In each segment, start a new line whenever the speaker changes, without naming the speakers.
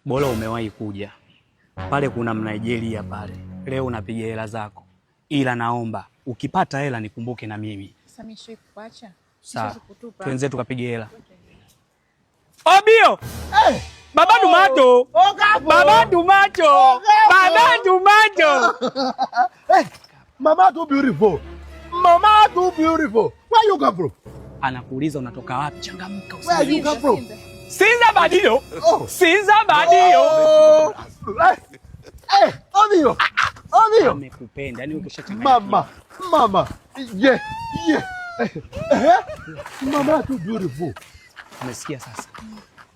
Bora umewahi kuja. Pale kuna Mnigeria pale. Leo unapiga hela zako. Ila naomba ukipata hela nikumbuke na mimi.
Sasa mimi siwezi kuacha.
Sawa. Tuenze tukapige hela. Obio!
Hey!
Baba Dumato! Baba Dumato! Baba Dumato!
Hey! Mama too beautiful. Mama too beautiful. Where you come from?
Anakuuliza unatoka wapi? Changamka
usije. Where you come from?
Sinza Badio. Oh. Sinza Badio.
Oh. Hey, Obio. Obio.
Amekupenda. Yaani ukishachanganya.
Mama. Yeah. Mama too beautiful.
Umesikia sasa?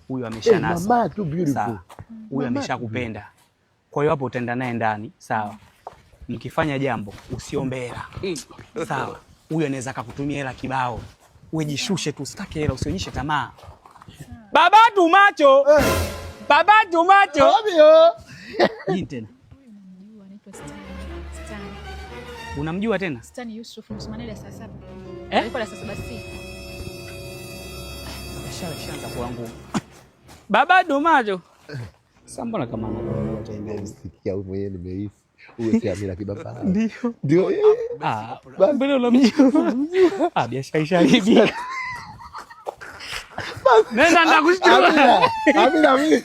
Huyu ameshanasa.
Mama too beautiful.
Sawa. Huyu ameshakupenda. Kwa hiyo hapo utaenda naye ndani, sawa? Mkifanya jambo usiombe hela. Sawa? Huyu anaweza kukutumia hela kibao. Uwe jishushe tu, usitake hela, usionyeshe tamaa. Baba Dumato. Baba Dumato.
Obio.
Nini tena?
Unamjua anaitwa Stan.
Unamjua tena?
Stan Yusuf msimamani la saa 7.
Alikuwa
la saa 7 si.
Shaanza kuwa ngumu. Baba Dumato. Sasa mbona kama anakuwa tena?
Sikia wewe mwenyewe nimehisi. Uwe si Amira Kibaba.
Ndio. Mbona unamjua? Biashara isharibika. Nenda ndakushtua.
Amira.